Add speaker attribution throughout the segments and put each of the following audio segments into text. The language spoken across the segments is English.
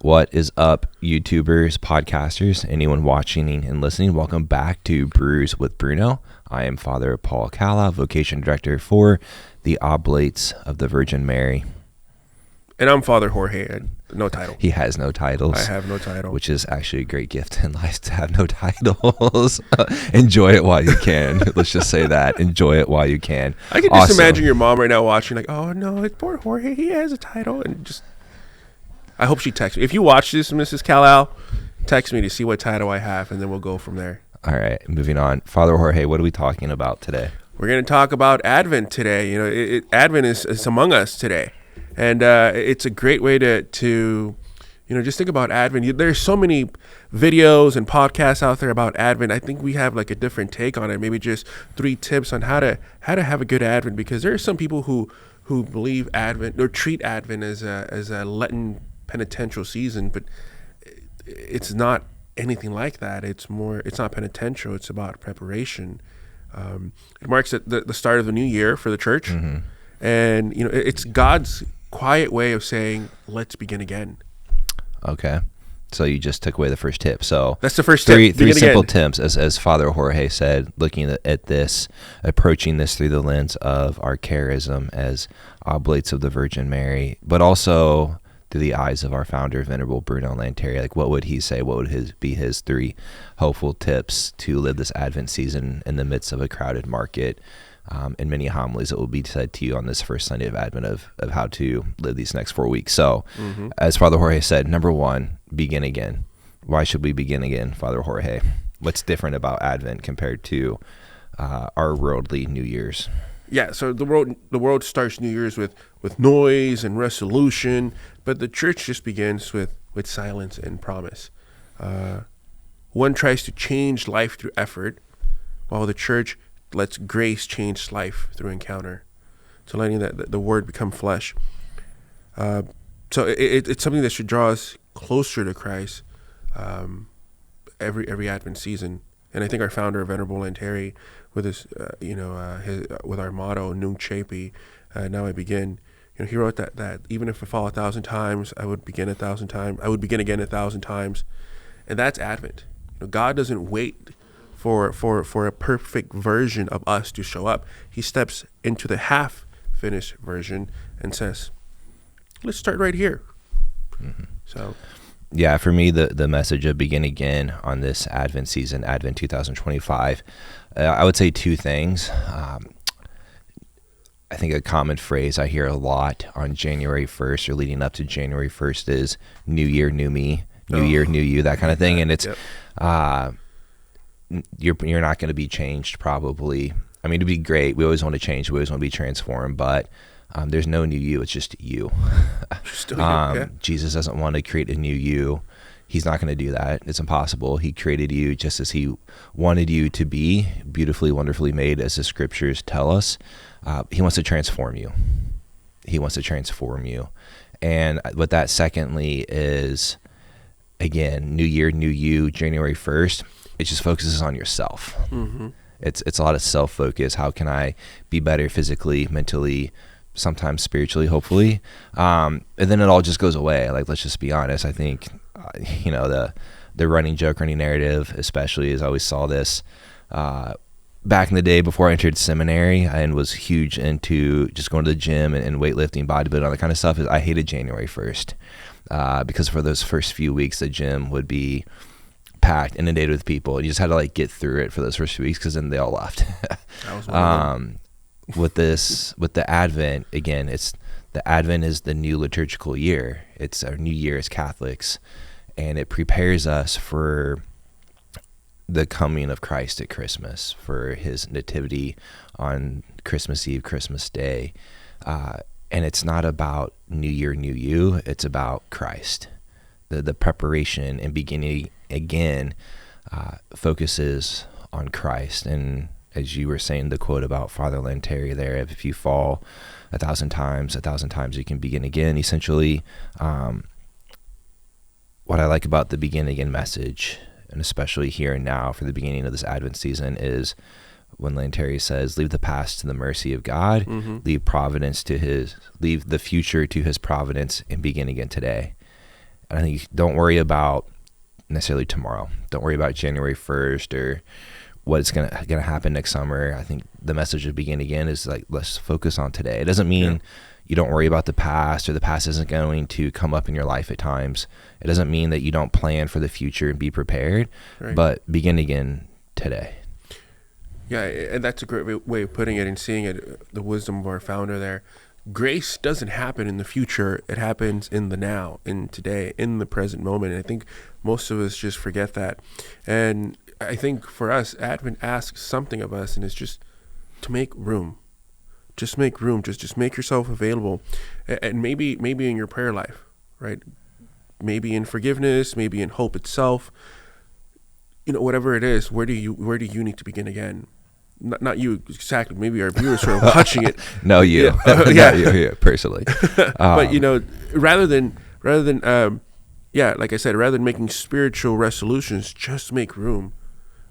Speaker 1: What is up, YouTubers, podcasters, anyone watching and listening? Welcome back to Brews with Bruno. I am Father Paul Calla, Vocation Director for the Oblates of the Virgin Mary.
Speaker 2: And I'm Father Jorge. No title.
Speaker 1: He has no titles.
Speaker 2: I have no title.
Speaker 1: Which is actually a great gift in life to have no titles. Enjoy it while you can. Let's just say that. Enjoy it while you can.
Speaker 2: I can just imagine your mom right now watching like, oh no, it's poor Jorge. He has a title. And just, I hope she texts me. If you watch this, Mrs. Calla, text me to see what title I have, and then we'll go from there.
Speaker 1: All right, moving on. Father Jorge, what are we talking about today?
Speaker 2: We're going to talk about Advent today. You know, Advent is among us today. And it's a great way to just think about Advent. There's so many videos and podcasts out there about Advent. I think we have like a different take on it. Maybe just 3 tips on how to have a good Advent, because there are some people who believe Advent or treat Advent as a Lenten penitential season, but it's not anything like that. It's not penitential. It's about preparation. It marks the start of the new year for the church, and it's God's quiet way of saying, let's begin again.
Speaker 1: Okay. So you just took away the first tip. So
Speaker 2: that's the first tip.
Speaker 1: Three simple tips, as Father Jorge said, looking at this, approaching this through the lens of our charism as Oblates of the Virgin Mary, but also through the eyes of our founder, Venerable Bruno Lanteri. Like, what would he say? What would be his 3 hopeful tips to live this Advent season in the midst of a crowded market? In many homilies that will be said to you on this first Sunday of Advent of how to live these next 4 weeks. So, as Father Jorge said, number 1, begin again. Why should we begin again, Father Jorge? What's different about Advent compared to our worldly New Year's?
Speaker 2: Yeah, so the world starts New Year's with noise and resolution, but the church just begins with silence and promise. One tries to change life through effort, while the church lets grace change life through encounter. So letting the word become flesh. So it's something that should draw us closer to Christ every Advent season. And I think our founder, Venerable Lanteri, with his, with our motto, Nunc Cepi, now I begin. He wrote that even if I fall 1,000 times, I would begin 1,000 times. I would begin again 1,000 times, and that's Advent. God doesn't wait for a perfect version of us to show up. He steps into the half-finished version and says, let's start right here. So,
Speaker 1: yeah, for me, the message of begin again on this Advent season, Advent 2025, I would say 2 things. I think a common phrase I hear a lot on January 1st or leading up to January 1st is New Year, New Me, New Year, New You, that kind of thing. And it's you're not going to be changed probably. I mean, it'd be great. We always want to change. We always want to be transformed, but there's no new you. It's just you. Jesus doesn't want to create a new you. He's not going to do that. It's impossible. He created you just as he wanted you to be, beautifully, wonderfully made, as the scriptures tell us. He wants to transform you. He wants to transform you. And what that secondly is, again, new year, new you, January 1st, it just focuses on yourself. It's a lot of self-focus. How can I be better physically, mentally, sometimes spiritually, hopefully? And then it all just goes away. Like, let's just be honest. I think, the running joke, running narrative, especially, as I always saw this back in the day before I entered seminary and was huge into just going to the gym and weightlifting, bodybuilding, all that kind of stuff, is I hated January 1st because for those first few weeks, the gym would be packed, inundated with people, and you just had to get through it for those first few weeks, because then they all left. With the Advent, again, the Advent is the new liturgical year. It's our new year as Catholics, and it prepares us for the coming of Christ at Christmas, for his nativity on Christmas Eve, Christmas Day. And it's not about New Year, New You. It's about Christ. The preparation and beginning again focuses on Christ. And as you were saying, the quote about Father Lanteri there, if you fall 1,000 times, 1,000 times you can begin again. Essentially, what I like about the begin again message, and especially here and now for the beginning of this Advent season, is when Lanteri says, leave the past to the mercy of God, leave the future to his providence, and begin again today. I think don't worry about necessarily tomorrow. Don't worry about January 1st or what's gonna happen next summer. I think the message of Begin Again is like, let's focus on today. It doesn't mean you don't worry about the past, or the past isn't going to come up in your life at times. It doesn't mean that you don't plan for the future and be prepared, but begin again today.
Speaker 2: Yeah, and that's a great way of putting it and seeing it, the wisdom of our founder there. Grace doesn't happen in the future. It happens in the now, in today, in the present moment. And I think most of us just forget that. And I think for us, Advent asks something of us, and it's just to make room. Just make room. Just make yourself available. And maybe in your prayer life, right? Maybe in forgiveness, maybe in hope itself. Whatever it is, where do you need to begin again? Not you exactly. Maybe our viewers are watching it.
Speaker 1: No, you.
Speaker 2: Yeah,
Speaker 1: you personally.
Speaker 2: But rather than like I said, rather than making spiritual resolutions, just make room.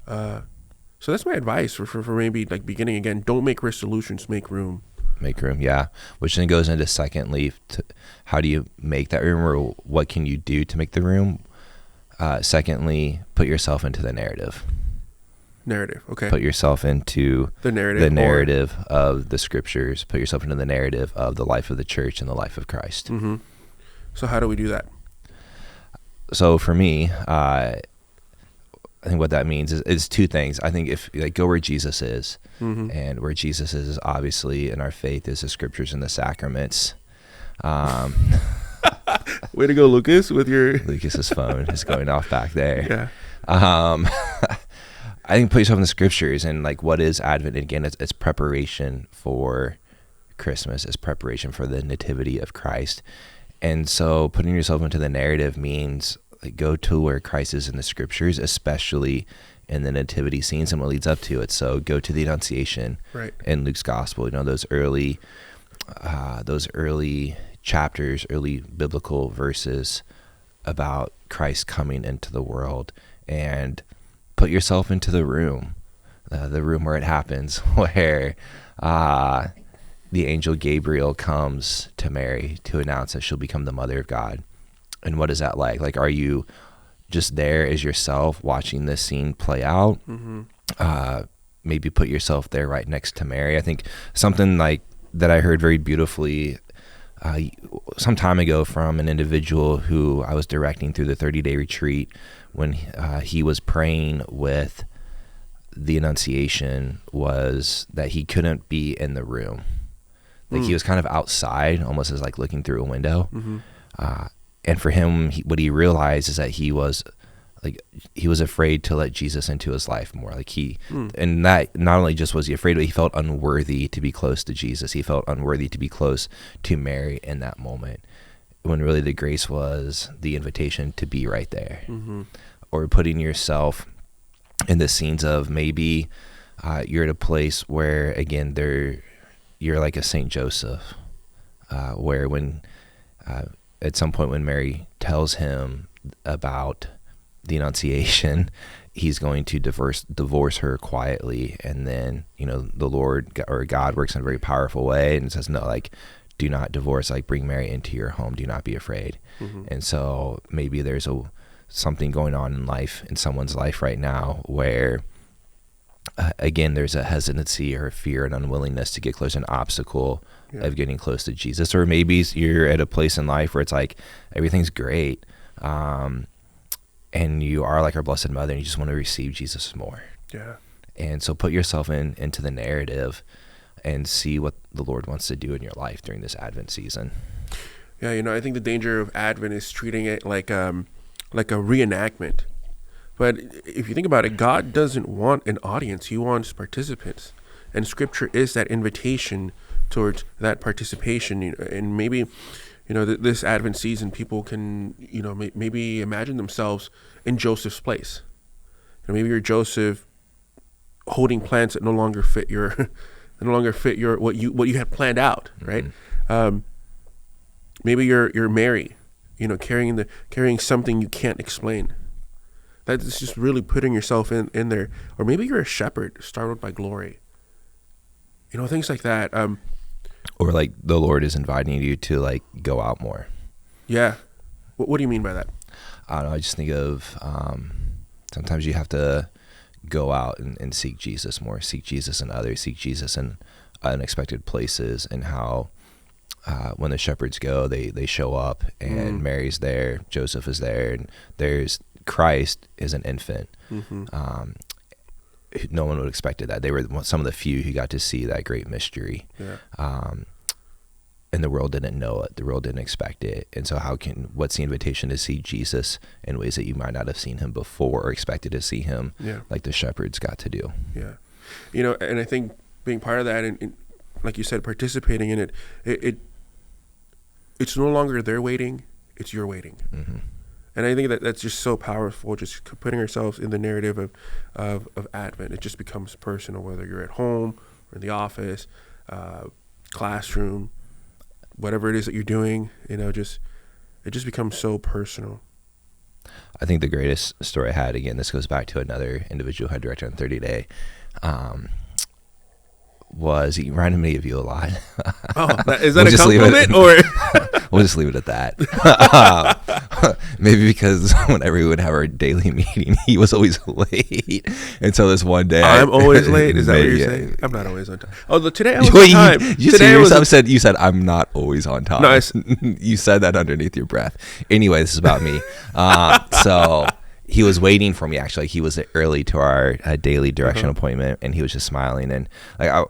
Speaker 2: So that's my advice for maybe like beginning again. Don't make resolutions. Make room.
Speaker 1: Make room, yeah. Which then goes into secondly, how do you make that room, or what can you do to make the room? Secondly, put yourself into the narrative.
Speaker 2: Okay.
Speaker 1: Put yourself into
Speaker 2: the narrative
Speaker 1: of the scriptures. Put yourself into the narrative of the life of the church and the life of Christ.
Speaker 2: Mm-hmm. So how do we do that?
Speaker 1: So for me, I think what that means is two things. I think if go where Jesus is, and where Jesus is obviously in our faith is the scriptures and the sacraments.
Speaker 2: Way to go, Lucas, with your
Speaker 1: Lucas's phone is going off back there.
Speaker 2: Yeah.
Speaker 1: I think put yourself in the scriptures, and like, what is Advent? Again, it's preparation for Christmas. It's preparation for the nativity of Christ. And so putting yourself into the narrative means like go to where Christ is in the scriptures, especially in the nativity scenes and what leads up to it. So go to the Annunciation in Luke's gospel, those early chapters, early biblical verses about Christ coming into the world, and put yourself into the room where it happens, where the angel Gabriel comes to Mary to announce that she'll become the mother of God. And what is that like? Like, are you just there as yourself watching this scene play out? Maybe put yourself there right next to Mary. I think something like that I heard very beautifully some time ago from an individual who I was directing through the 30-day retreat, when he was praying with the Annunciation, was that he couldn't be in the room. Like he was kind of outside, almost as like looking through a window. And for him, what he realized is that he was afraid to let Jesus into his life more. Like and that not only just was he afraid, but he felt unworthy to be close to Jesus. He felt unworthy to be close to Mary in that moment, when really the grace was the invitation to be right there. Or putting yourself in the scenes of maybe you're at a place where, again, you're like a Saint Joseph, where when at some point when Mary tells him about the Annunciation, he's going to divorce her quietly, and then the Lord or God works in a very powerful way and says, no, like, do not divorce, like, bring Mary into your home, do not be afraid. And so maybe there's something going on in someone's life right now where again, there's a hesitancy or a fear and unwillingness to get close, an obstacle of getting close to Jesus. Or maybe you're at a place in life where it's like everything's great, and you are like our Blessed Mother, and you just want to receive Jesus more. And so put yourself into the narrative and see what the Lord wants to do in your life during this Advent season.
Speaker 2: Yeah, I think the danger of Advent is treating it like a reenactment. But if you think about it, God doesn't want an audience. He wants participants. And Scripture is that invitation towards that participation. And maybe, this Advent season, people can, maybe imagine themselves in Joseph's place. Maybe you're Joseph holding plans that no longer fit your what you had planned out, right? Maybe you're Mary, carrying something you can't explain. That's just really putting yourself in there. Or maybe you're a shepherd startled by glory. Things like that.
Speaker 1: Or like the Lord is inviting you to like go out more.
Speaker 2: Yeah. What do you mean by that?
Speaker 1: I don't know. I just think of sometimes you have to go out and seek Jesus more, seek Jesus in others, seek Jesus in unexpected places, and how when the shepherds go, they show up, and Mary's there, Joseph is there, and there's Christ is an infant. No one would have expected that. They were some of the few who got to see that great mystery. And the world didn't know it. The world didn't expect it. And so what's the invitation to see Jesus in ways that you might not have seen him before or expected to see him, like the shepherds got to do.
Speaker 2: Yeah. And I think being part of that and like you said, participating in it, it's no longer their waiting, it's your waiting. And I think that's just so powerful, just putting ourselves in the narrative of Advent. It just becomes personal, whether you're at home or in the office, classroom, whatever it is that you're doing, it just becomes so personal.
Speaker 1: I think the greatest story I had, again, this goes back to another individual who I directed on 30 Day, was he reminded me of you a lot.
Speaker 2: Is that a compliment or?
Speaker 1: We'll just leave it at that. Maybe because whenever we would have our daily meeting, he was always late. And so this one day,
Speaker 2: I'm always late. Is that what you're saying? I'm not always on time. Oh, today I was on time.
Speaker 1: You said I'm not always on time.
Speaker 2: No,
Speaker 1: you said that underneath your breath. Anyway, this is about me. So he was waiting for me. Actually, he was early to our daily direction appointment, and he was just smiling. And I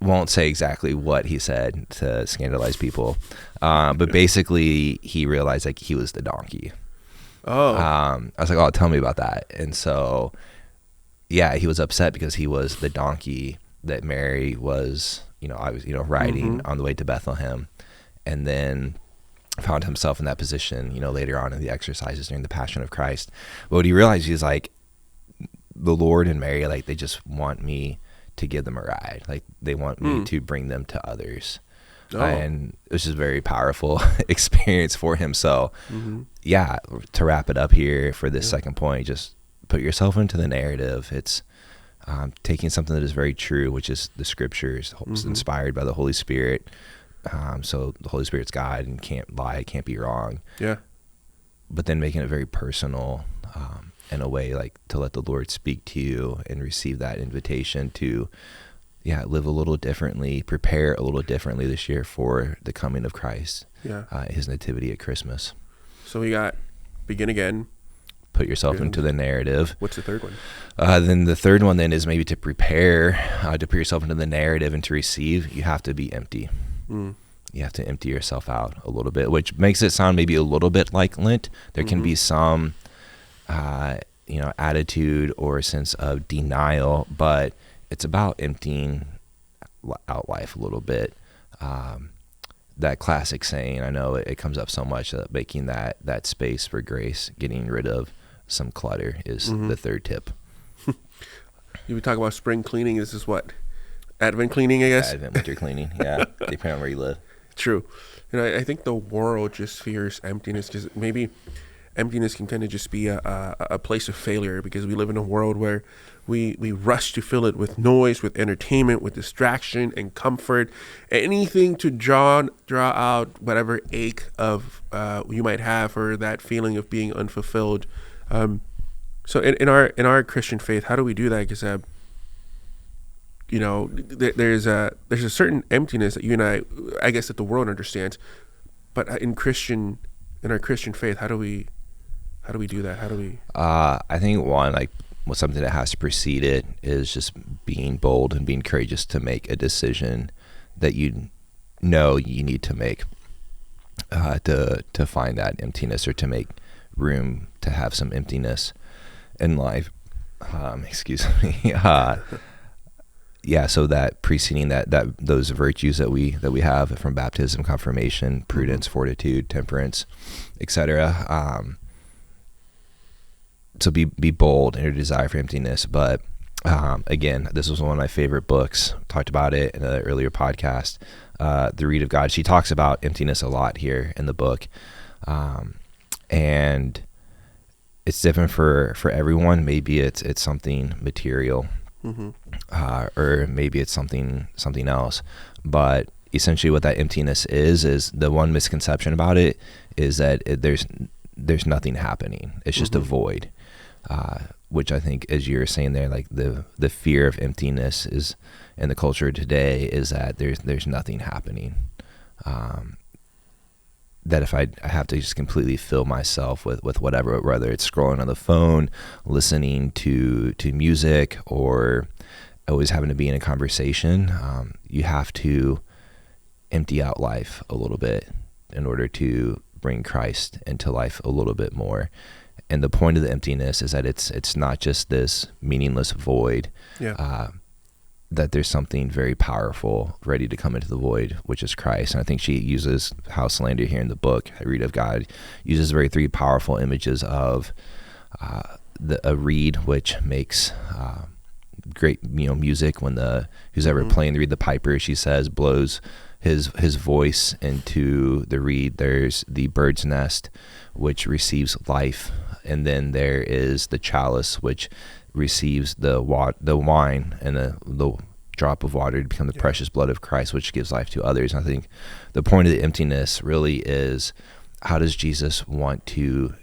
Speaker 1: won't say exactly what he said to scandalize people, but basically he realized he was the donkey. I was like, tell me about that. And so, he was upset because he was the donkey that Mary was, riding on the way to Bethlehem, and then found himself in that position, later on in the exercises during the Passion of Christ. But what he realized, he's like, the Lord and Mary, they just want me to give them a ride. They want me to bring them to others. And it was just a very powerful experience for him. So to wrap it up here for this second point, just put yourself into the narrative. It's taking something that is very true, which is the scriptures, inspired by the Holy Spirit. So the Holy Spirit's God and can't lie, can't be wrong. But then making it very personal, in a way to let the Lord speak to you and receive that invitation to live a little differently, prepare a little differently this year for the coming of Christ, his nativity at Christmas.
Speaker 2: So we got begin again,
Speaker 1: put yourself into the narrative.
Speaker 2: What's the third one?
Speaker 1: Then the third one then is maybe to prepare, to put yourself into the narrative, and to receive, you have to be empty. You have to empty yourself out a little bit, which makes it sound maybe a little bit like Lent. There can be some attitude or a sense of denial, but it's about emptying out life a little bit. That classic saying, I know it comes up so much, making that space for grace, getting rid of some clutter is the third tip.
Speaker 2: You talk about spring cleaning. This is what? Advent cleaning, I guess?
Speaker 1: Advent, winter cleaning, depending on where you live.
Speaker 2: True. I think the world just fears emptiness, because maybe emptiness can kind of just be a place of failure, because we live in a world where we rush to fill it with noise, with entertainment, with distraction and comfort, anything to draw out whatever ache of you might have, or that feeling of being unfulfilled. So in our Christian faith, how do we do that? Because there's a certain emptiness that you and I guess that the world understands, but in our Christian faith, how do we do that? How do we?
Speaker 1: I think something that has to precede it is just being bold and being courageous to make a decision that you need to make to find that emptiness, or to make room to have some emptiness in life. Excuse me. So that preceding that those virtues that we have from baptism, confirmation, prudence, fortitude, temperance, etc. So be bold in your desire for emptiness. But again, this was one of my favorite books. Talked about it in an earlier podcast. The Reed of God. She talks about emptiness a lot here in the book, and it's different for everyone. Maybe it's something material. Or maybe it's something else, but essentially what that emptiness is the one misconception about it is that there's nothing happening. It's just a void, which I think, as you're saying there, like the fear of emptiness is in the culture today is that there's nothing happening. That if I have to just completely fill myself with whatever, whether it's scrolling on the phone, listening to music, or always having to be in a conversation, you have to empty out life a little bit in order to bring Christ into life a little bit more. And the point of the emptiness is that it's not just this meaningless void, that there's something very powerful ready to come into the void, which is Christ. And I think she uses House Lander here in the book, I Read of God, uses very three powerful images of a reed, which makes great music when who's ever playing the reed, the piper, she says, blows his voice into the reed. There's the bird's nest, which receives life, and then there is the chalice, which receives the wine and the drop of water to become the precious blood of Christ, which gives life to others. And I think the point of the emptiness really is, how does Jesus want to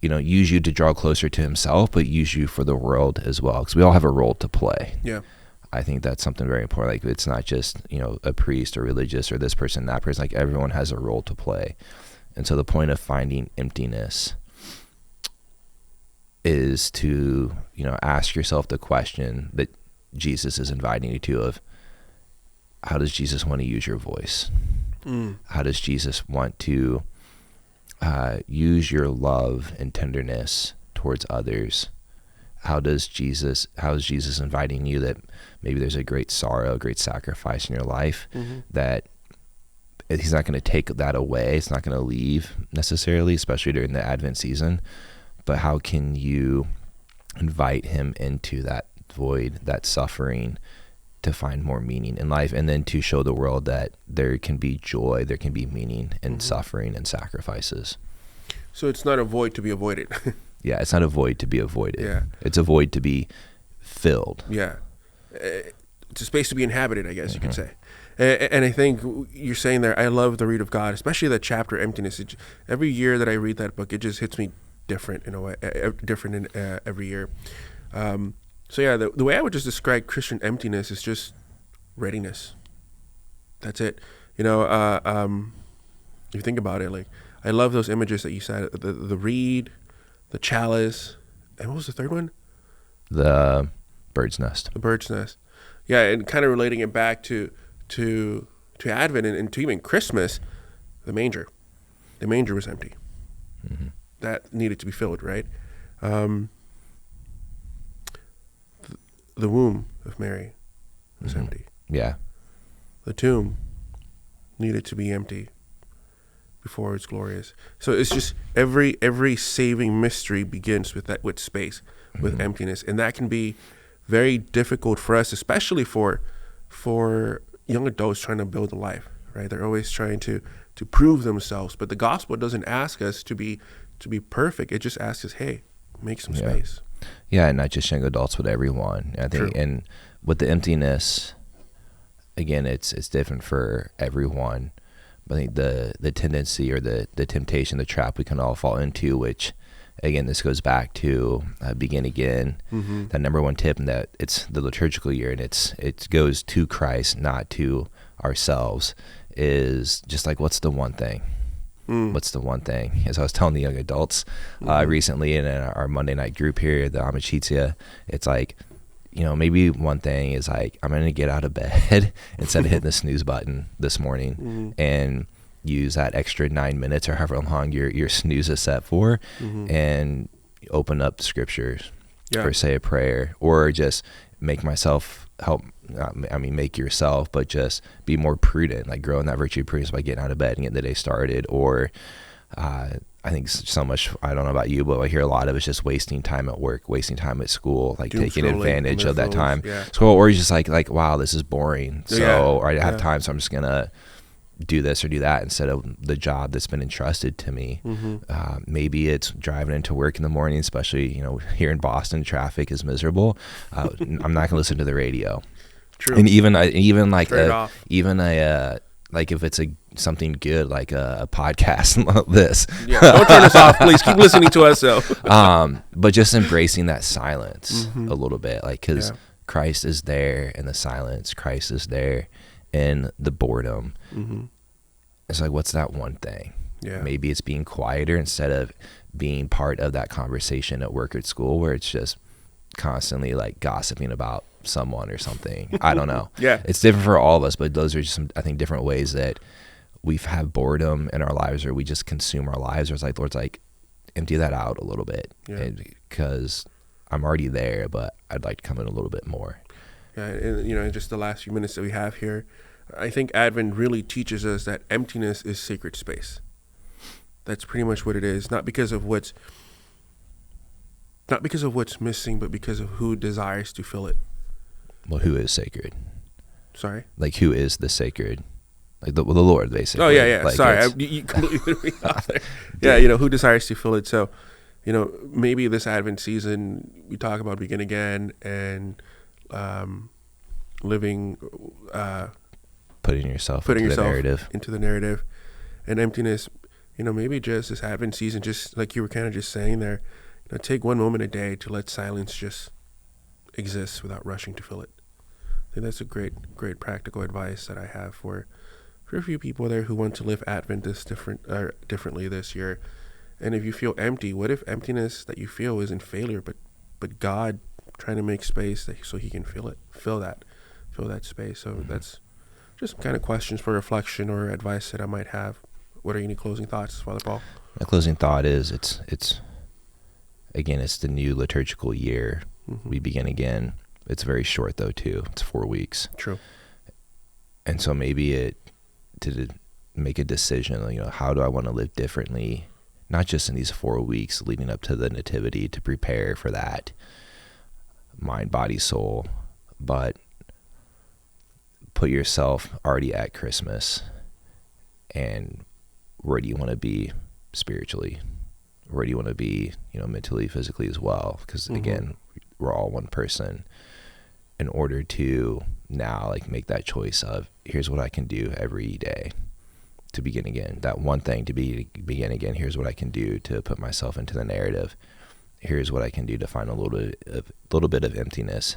Speaker 1: use you to draw closer to himself, but use you for the world as well? Because we all have a role to play.
Speaker 2: Yeah.
Speaker 1: I think that's something very important. Like, it's not just, a priest or religious or this person, that person. Like, everyone has a role to play. And so the point of finding emptiness is to, ask yourself the question that Jesus is inviting you to of, how does Jesus want to use your voice? How does Jesus want to use your love and tenderness towards others? How is Jesus inviting you that maybe there's a great sorrow, a great sacrifice in your life, that he's not going to take that away. It's not going to leave necessarily, especially during the Advent season. But how can you invite him into that void, that suffering, to find more meaning in life, and then to show the world that there can be joy, there can be meaning in suffering and sacrifies.
Speaker 2: So it's not a void to be avoided.
Speaker 1: Yeah, it's not a void to be avoided.
Speaker 2: Yeah.
Speaker 1: It's a void to be filled.
Speaker 2: Yeah. It's a space to be inhabited, I guess you could say. And I think you're saying there, I love the Read of God, especially that chapter, Emptiness. Every year that I read that book, it just hits me different in a way, every year. So yeah, the way I would just describe Christian emptiness is just readiness. That's it. If you think about it, like, I love those images that you said, the reed, the chalice, and what was the third one?
Speaker 1: The bird's nest.
Speaker 2: The bird's nest. Yeah, and kind of relating it back to Advent and to even Christmas, the manger. The manger was empty. That needed to be filled, right? The womb of Mary was empty.
Speaker 1: Yeah.
Speaker 2: The tomb needed to be empty before it's glorious. So it's just every saving mystery begins with space, with emptiness, and that can be very difficult for us, especially for young adults trying to build a life. Right? They're always trying to prove themselves, but the gospel doesn't ask us to be perfect. It just asks us, hey, make some space.
Speaker 1: Yeah, and not just young adults, but everyone. I think, and with the emptiness, again, it's different for everyone. I think the tendency or the temptation, the trap we can all fall into, which, again, this goes back to begin again. That number one tip, and that it's the liturgical year, and it goes to Christ, not to ourselves, is just like, what's the one thing? What's the one thing? As I was telling the young adults recently in our Monday night group here, the Amicitia, it's like, maybe one thing is like, I'm going to get out of bed instead of hitting the snooze button this morning and use that extra 9 minutes or however long your snooze is set for, and open up scriptures or say a prayer, or just make myself make yourself, but just be more prudent, like grow in that virtue of prudence by getting out of bed and getting the day started. Or I think so much, I don't know about you, but I hear a lot of it's just wasting time at work, wasting time at school, like taking advantage of that time. So, or you're just like, wow, this is boring. So, or I have time, so I'm just going to do this or do that instead of the job that's been entrusted to me. Maybe it's driving into work in the morning, especially, here in Boston, traffic is miserable. I'm not going to listen to the radio.
Speaker 2: True.
Speaker 1: And even like
Speaker 2: Turn it off.
Speaker 1: like if it's something good, like a podcast like this.
Speaker 2: Yeah, don't turn us off, please. Keep listening to us, though.
Speaker 1: But just embracing that silence a little bit, like, because Christ is there in the silence. Christ is there in the boredom. It's like, what's that one thing?
Speaker 2: Yeah.
Speaker 1: Maybe it's being quieter instead of being part of that conversation at work or at school where it's just constantly like gossiping about someone or something. I don't know.
Speaker 2: Yeah.
Speaker 1: It's different for all of us, but those are just some, I think, different ways that we've had boredom in our lives, or we just consume our lives. Or it's like, Lord's like, empty that out a little bit, because I'm already there, but I'd like to come in a little bit more.
Speaker 2: Yeah, and in just the last few minutes that we have here, I think Advent really teaches us that emptiness is sacred space. That's pretty much what it is. Not because of what's missing, but because of who desires to fill it.
Speaker 1: Well, who is sacred?
Speaker 2: Sorry?
Speaker 1: Like, who is the sacred? Like the Lord, basically.
Speaker 2: Oh, yeah.
Speaker 1: Like,
Speaker 2: sorry, you completely threw me off there. Yeah, who desires to fill it. So, maybe this Advent season, we talk about begin again and living...
Speaker 1: putting yourself into
Speaker 2: the narrative. And emptiness, maybe just this Advent season, just like you were kind of just saying there, take one moment a day to let silence just exist without rushing to fill it. I think that's a great practical advice that I have for a few people there who want to live Advent differently this year. And if you feel empty, what if emptiness that you feel isn't failure, but God trying to make space so He can fill that space. So that's just some kind of questions for reflection or advice that I might have. What are any closing thoughts, Father Paul?
Speaker 1: My closing thought is it's the new liturgical year. We begin again. It's very short though too. It's 4 weeks.
Speaker 2: True.
Speaker 1: And so maybe to make a decision, how do I want to live differently? Not just in these 4 weeks leading up to the Nativity, to prepare for that, mind, body, soul, but put yourself already at Christmas, and where do you want to be spiritually? Where do you want to be, mentally, physically as well? Because again, we're all one person. In order to now make that choice of, here's what I can do every day to begin again. That one thing to begin again. Here's what I can do to put myself into the narrative. Here's what I can do to find a little bit of emptiness.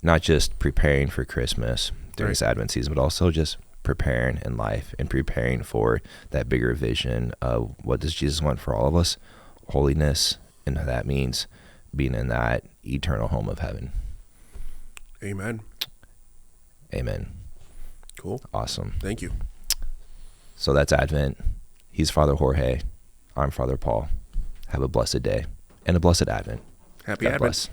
Speaker 1: Not just preparing for Christmas during this Advent season, but also just preparing in life and preparing for that bigger vision of what does Jesus want for all of us? Holiness, and that means being in that eternal home of heaven.
Speaker 2: Amen. Cool.
Speaker 1: Awesome.
Speaker 2: Thank you.
Speaker 1: So that's Advent. He's Father Jorge. I'm Father Paul. Have a blessed day and a blessed Advent.
Speaker 2: Happy
Speaker 1: God
Speaker 2: Advent.
Speaker 1: Bless.